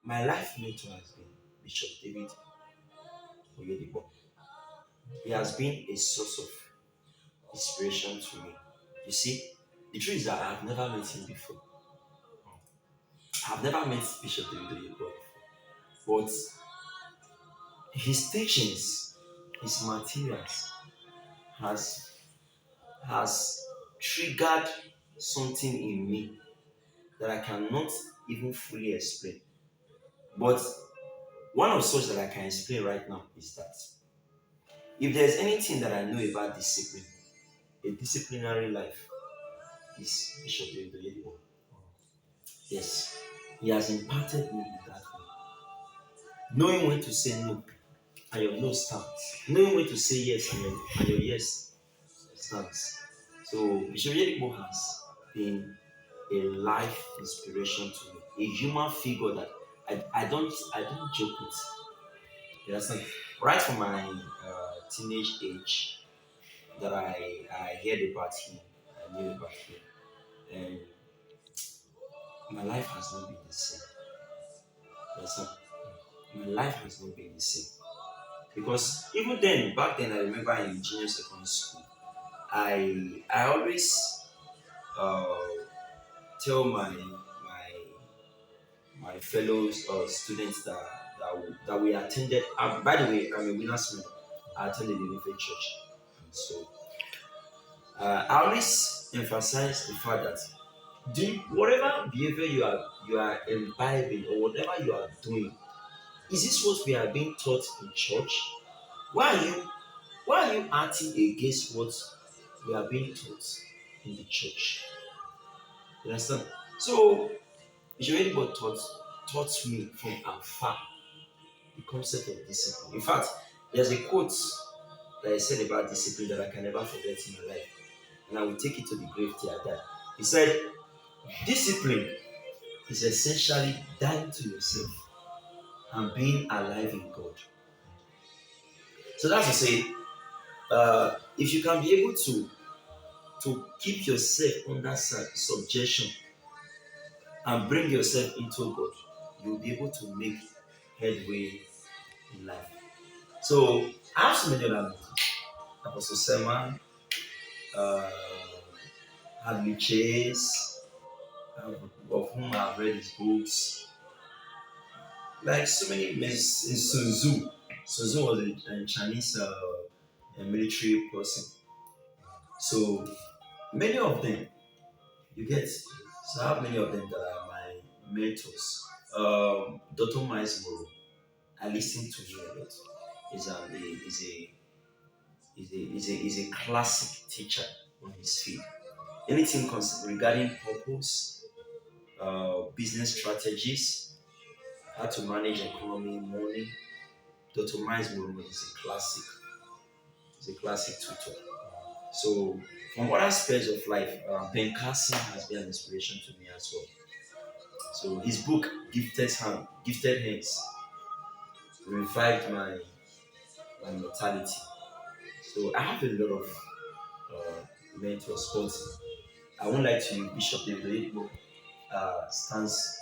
My life mentor has been Bishop David Oyedipo. He has been a source of inspiration to me. You see, the truth is that I've never met him before. I've never met Bishop David Oyedipo before. But his teachings, his materials has has triggered something in me that I cannot even fully explain. But one of such that I can explain right now is that if there's anything that I know about discipline, a disciplinary life is Bishop David Oyedipo. Yes, he has impacted me in that way. Knowing when to say no and your no stands. Knowing when to say yes and your yes stands. So Bishop Oyedipo has been a life inspiration to me, a human figure that I don't joke with. You understand? Right from my teenage age, that I heard about him, I knew about him, and my life has not been the same. You understand? My life has not been the same because even then, back then, I remember in junior secondary school, I always uh, tell my fellows or students that we attended. By the way, I'm a winner's man. I attended the Unified Church, and so I always emphasize the fact that whatever behavior you are imbibing or whatever you are doing, is this what we are being taught in church? Why are you why are you acting against what we are being taught in the church? You understand? So Bishop Edward taught me from afar the concept of discipline. In fact, there's a quote that I said about discipline that I can never forget in my life, and I will take it to the grave till I die. He said, discipline is essentially dying to yourself and being alive in God. So that's to say, if you can be able to keep yourself under subjection and bring yourself into God, you'll be able to make headway in life. So I have so many other mentors. Apostle Selman, uh, Hadley Chase, of whom I've read his books. Like so many Sun Tzu. Sun Tzu was a Chinese a military person. So many of them, you get. So I have many of them that are my mentors. Dr. Miles Moreau, I listen to him a lot. He's a classic teacher on his field. Anything regarding purpose, business strategies, how to manage economy, money. Dr. Miles Moreau is a classic. He's a classic tutor. So from other aspects of life, Ben Carson has been an inspiration to me as well. So his book Gifted Hands revived my mentality. So I have a lot of mentors, but I won't lie to you, Bishop David Oyedepo stands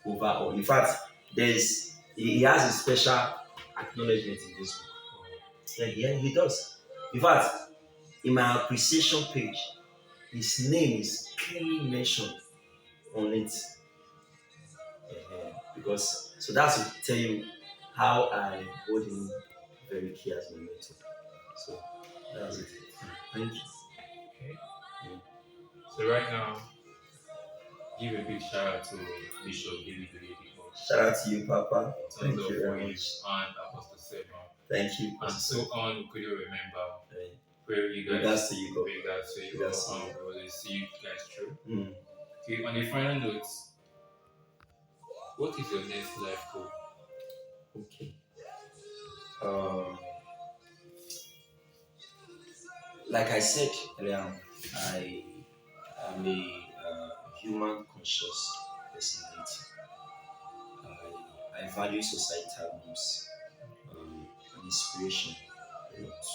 over all. In fact, he has a special acknowledgement in this book. Yeah, he does. In fact, in my appreciation page, his name is clearly mentioned on it. Because so that's to tell you how I hold him very key as my mentor. So that's it. Thank you. Okay. Yeah. So right now, give a big shout out to Bishop David Oyedepo Shout out to you, Papa. in terms Thank of you for very him much. and Apostle Seven. Thank you, And Pastor. so on, we couldn't remember Uh, where you Regards guys, to you, God. regards to you, Regards to we will see you guys through. you. Mm. Okay, on a final note, what is your next life goal? Okay. Um, like I said earlier, I am a human conscious personality. I value societal norms and inspiration a lot.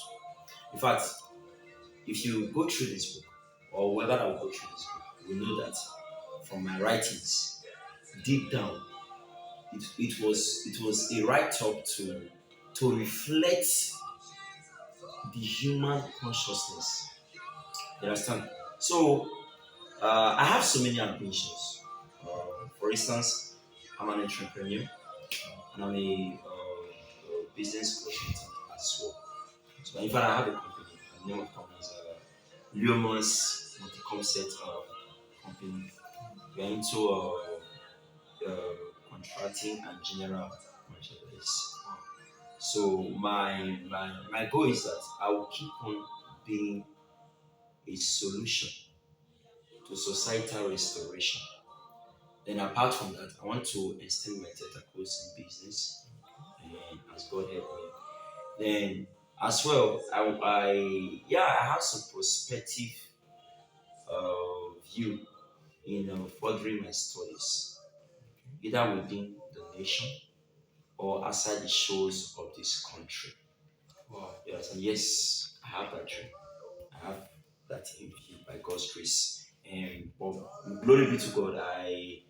In fact, if you go through this book, or whoever that will go through this book, will know that from my writings, deep down, it was a write up to reflect the human consciousness. You understand? So I have so many ambitions. For instance, I'm an entrepreneur and I'm a business consultant as well. So in fact, I have a company. The name of the company is Leomas Multi-Concept Company. We are into contracting and general merchandise. So my goal is that I will keep on being a solution to societal restoration. Then apart from that, I want to extend my tentacles in business, and as God help me. Then as well, I have some prospective view in furthering my studies, either within the nation or outside the shores of this country. Wow. Yes, and yes, I have that dream. I have that in view by God's grace. And but glory be to God, I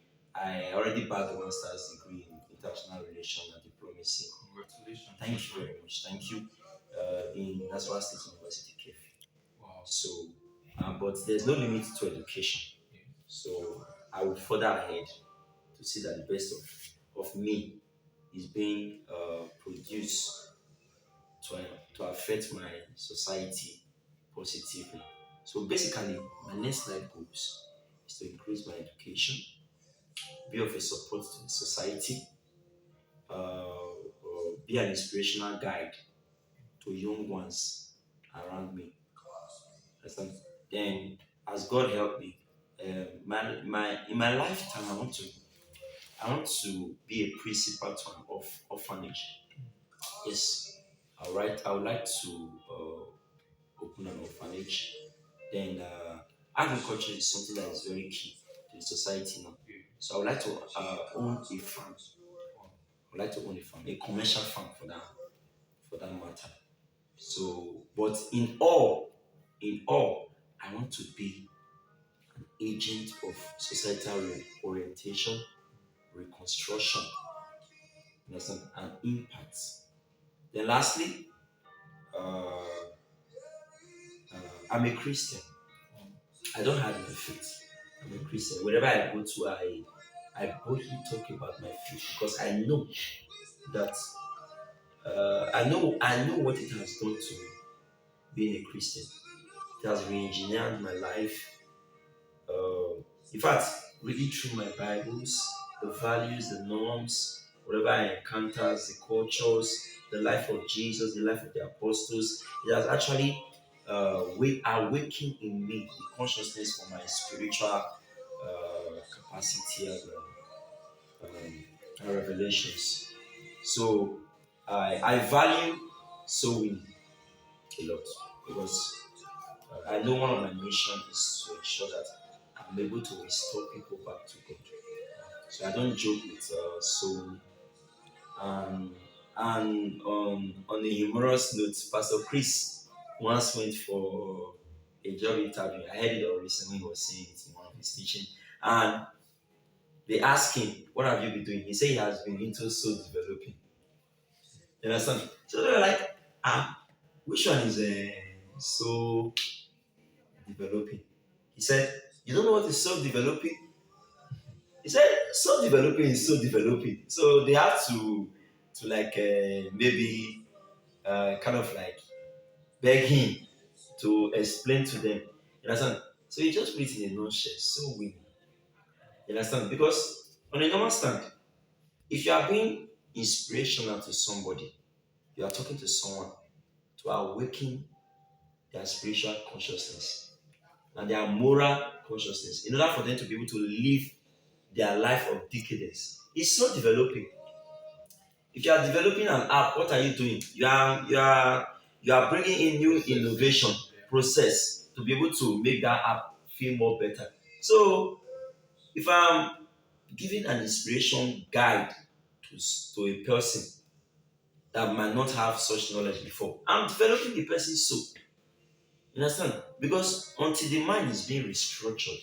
already bagged a master's degree in international relations and diplomacy. Congratulations. Thank you very much. Thank you. In Nassau State University, Kefi. Wow. So, but there's no limit to education. Yeah. So I will further ahead to see that the best of me is being produced to affect my society positively. So basically, my next life goals is to increase my education, be of a support to the society, be an inspirational guide to young ones around me. Understand? Then, as God help me, my in my lifetime, I want to be a principal to an orphanage. Yes, I would like to open an orphanage. Then agriculture is something that is very key to the society now. Yeah. So I would like to own a farm. Wow. I would like to own a farm, a commercial farm for that matter. So, but in all, I want to be agent of societal orientation, reconstruction, you understand, and impact. Then lastly, uh, I'm a Christian. I don't have my faith. I'm a Christian. Wherever I go to, I boldly talk about my faith because I know that I know what it has done to me being a Christian. It has re-engineered my life. In fact, reading through my Bibles, the values, the norms, whatever I encounter, the cultures, the life of Jesus, the life of the apostles, it has actually awakened in me the consciousness for my spiritual capacity and revelations. So I value sowing a lot because I know one of my mission is to ensure that I'm able to restore people back to God. So I don't joke with sowing. Um, and on a humorous note, Pastor Chris once went for a job interview. I heard it all recently. He was saying it in one of his teaching, and they asked him, "What have you been doing?" He said he has been into soul developing. You understand? So they were like, which one is soul developing? He said, "You don't know what is soul developing?" He said, "Soul developing is soul developing." So they have to like maybe kind of like beg him to explain to them. You understand? So he just put it in a nutshell. So we, you understand? Because on a normal stand, if you are being inspirational to somebody, you are talking to someone to awaken their spiritual consciousness and their moral consciousness in order for them to be able to live their life of decadence. It's so developing. If you are developing an app, what are you doing? You are bringing in new innovation process to be able to make that app feel more better. So if I'm giving an inspiration guide to a person that might not have such knowledge before, I'm developing the person's soul. You understand? Because until the mind is being restructured,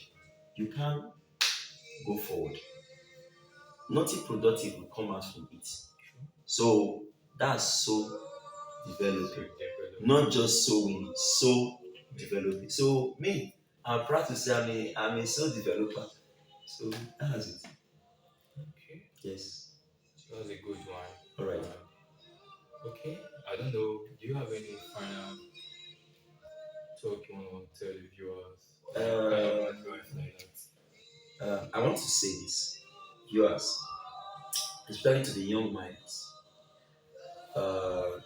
you can't go forward. nothing productive will come out from it. So that's so So developing, develop. not just sowing, so developing. So me, I'm proud to say I'm a soul developer. So that's it. Okay. Yes. So that's a good one. All right. Okay. I don't know. Do you have any final talk you want to tell the viewers or any kind of Um, advice like that? I want to say this, viewers, especially to the young minds, uh,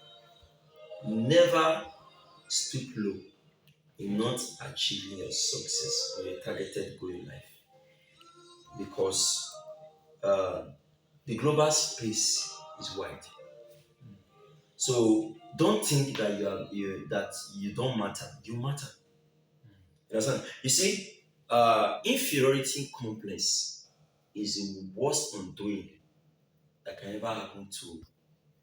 never stoop low in Okay. not achieving your success or your targeted goal in life, because the global space is wide. So don't think that that you don't matter. You matter. You understand? You see, inferiority complex is the worst undoing that can ever happen to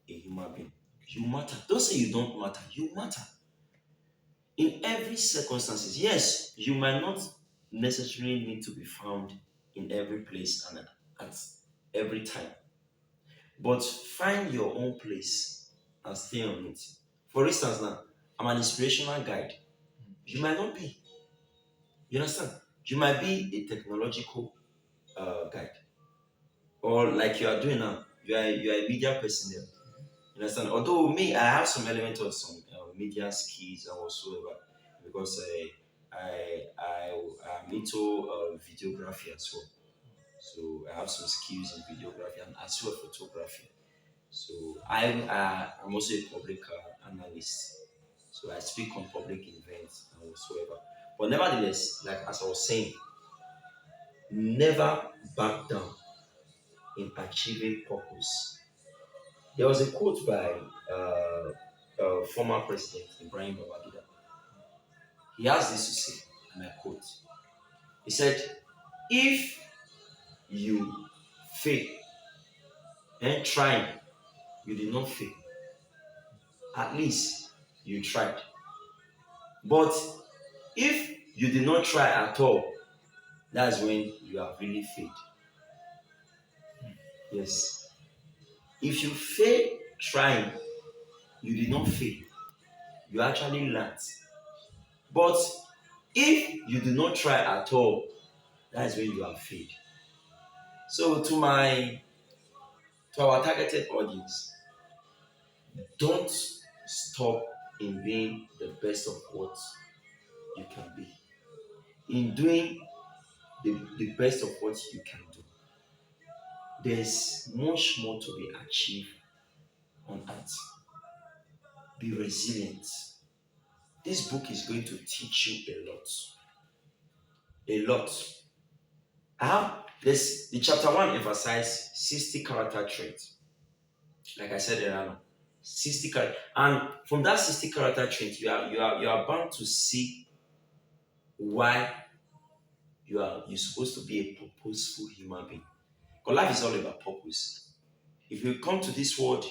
a human being. You matter. Don't say you don't matter. You matter in every circumstances. Yes, you might not necessarily need to be found in every place and at every time, but find your own place and stay on it. For instance, now I'm an inspirational guide. You might not be. You understand? You might be a technological guide, or like you are doing now. You are a media personnel. You understand? Although me, I have some element of some media skills and whatsoever, because I'm into videography as well. So I have some skills in videography and as well photography. So I'm also a public analyst. So I speak on public events and whatsoever. But nevertheless, like as I was saying, never back down in achieving purpose. There was a quote by former President Ibrahim Babangida. He has this to say, and I quote. He said, "If you fail and trying, you did not fail. At least you tried. But if you did not try at all, that's when you have really failed." Yes. If you fail trying, you did not fail. You actually learned. But if you do not try at all, that's when you have failed. So to our targeted audience, don't stop in being the best of what you can be. In doing the best of what you can do, there's much more to be achieved on earth. Be resilient. This book is going to teach you a lot. A lot. I have this the chapter one emphasized 60 character traits. Like I said earlier, 60 character. And from that 60 character traits, you are bound to see why you're supposed to be a purposeful human being. Because life is all about purpose. If you come to this world,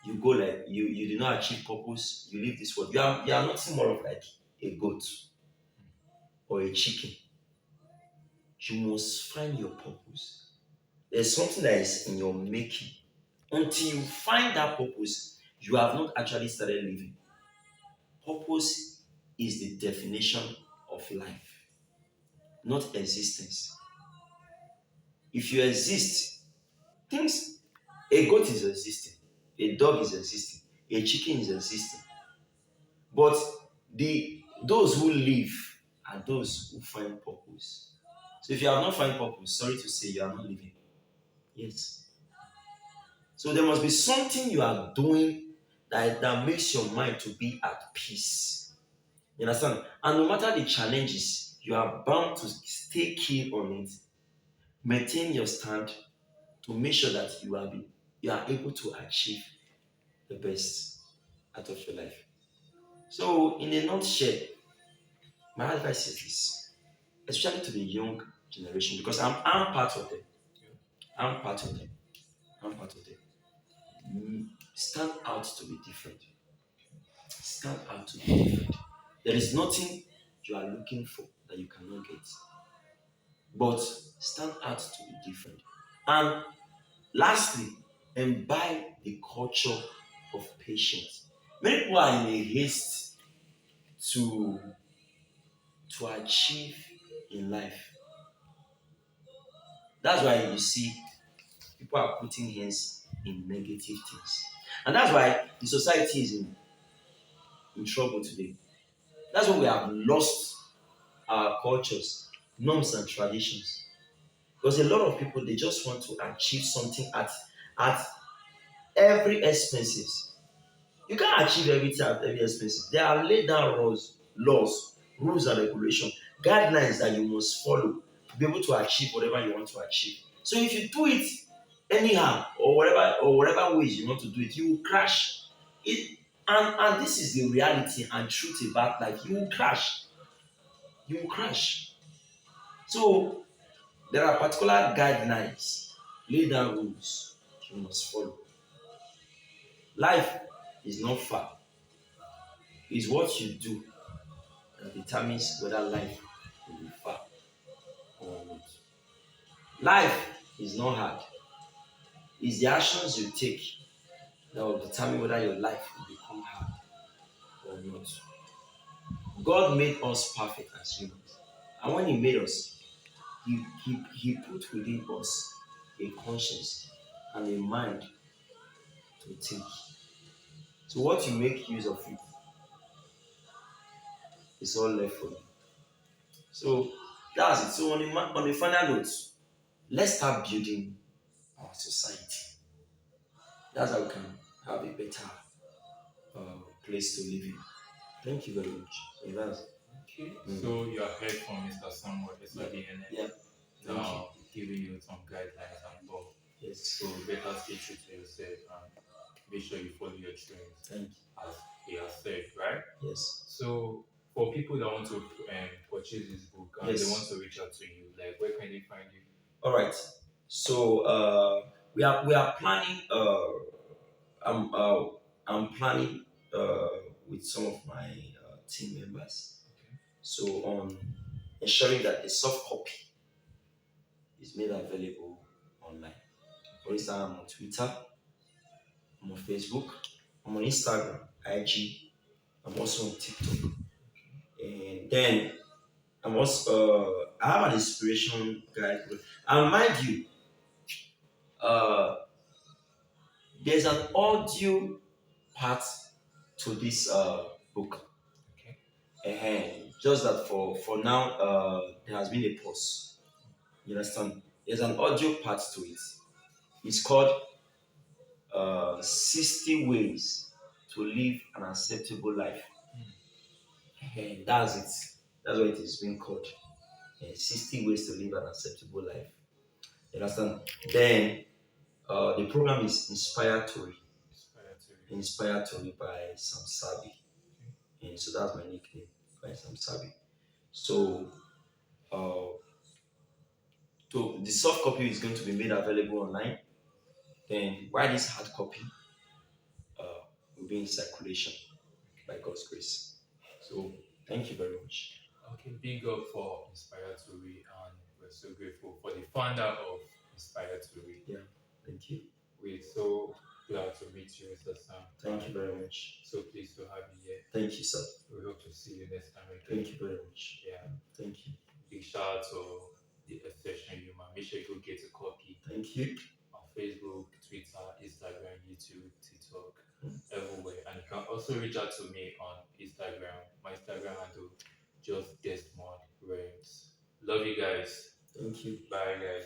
you go like you do not achieve purpose, you leave this world. You are nothing more of like a goat or a chicken. You must find your purpose. There's something that is in your making. Until you find that purpose, you have not actually started living. Purpose is the definition of life, not existence. If you exist, things a goat is existing, a dog is existing, a chicken is existing. But those who live are those who find purpose. So if you have not found purpose, sorry to say you are not living. Yes. So there must be something you are doing that makes your mind to be at peace. You understand? And no matter the challenges, you are bound to stay keen on it, maintain your stand to make sure that you are able to achieve the best out of your life. So, in a nutshell, my advice is this, especially to the young generation, because I'm part of them. I'm part of them. I'm part of them. Stand out to be different. Stand out to be different. There is nothing you are looking for that you cannot get. But stand out to be different. And lastly, imbibe the culture of patience. Many people are in a haste to achieve in life. That's why you see people are putting hands in negative things. And that's why the society is in trouble today. That's why we have lost our cultures, norms, and traditions. Because a lot of people they just want to achieve something at every expenses. You can't achieve everything at every expenses. There are laid down laws, rules and regulations, guidelines that you must follow to be able to achieve whatever you want to achieve. So if you do it anyhow or whatever ways you want to do it, you will crash. It and this is the reality and truth about life. You will crash. You will crash. So there are particular guidelines, laid down rules you must follow. Life is not far. It's what you do that determines whether life will be far or not. Life is not hard. It's the actions you take that will determine whether your life will become hard or not. God made us perfect as humans. And when He made us, He put within us a conscience and a mind to think. So what you make use of it is all left for you. So that's it. So on the final note, let's start building our society. That's how we can have a better place to live in. Thank you very much. So that's Okay, mm, so you have heard from Mr. Samuel yeah, SRDN yeah. Thank you. now giving you some guidelines and all. Yes. So better stay true to yourself and make sure you follow your dreams Thank you. as he has said, right? Yes. So for people that want to purchase this book and they want Yes. to reach out to you, like where can they find you? All right. So we are planning. I'm uh, I'm planning with some of my team members. Okay. So on ensuring that the soft copy is made available online. For instance, I'm on Twitter, I'm on Facebook, I'm on Instagram, IG, I'm also on TikTok. And then I have an inspiration guide. And mind you, uh, there's an audio part to this book. Okay. Just that for now, there has been a pause. You understand? There's an audio part to it. It's called 60 Ways to Live an Acceptable Life. And that's it. That's what it is being called. 60 Ways to Live an Acceptable Life. You understand? Then the program is Inspire to Read. Inspired to read. Inspire to Read by Sam Sabi. And so that's my nickname by Sam Sabi. So uh, the soft copy is going to be made available online. Then while this hard copy uh, will be in circulation by God's grace. So thank you very much. Okay, big up for Inspired to Read, and we're so grateful for the founder of Inspired to Read. Yeah, thank you. We're so glad to meet you, Mr. Sam. Thank you and very much. So pleased to have you here. Thank you, sir. We hope to see you next time again. Thank you very much. Yeah, Thank you. big shout out to the Exception Human. Make sure you go get a copy Thank you. on Facebook, Twitter, Instagram, YouTube, TikTok, everywhere. And you can also reach out to me on Instagram. My Instagram handle just Desmond Reigns. Love you guys. Thank you. Bye guys.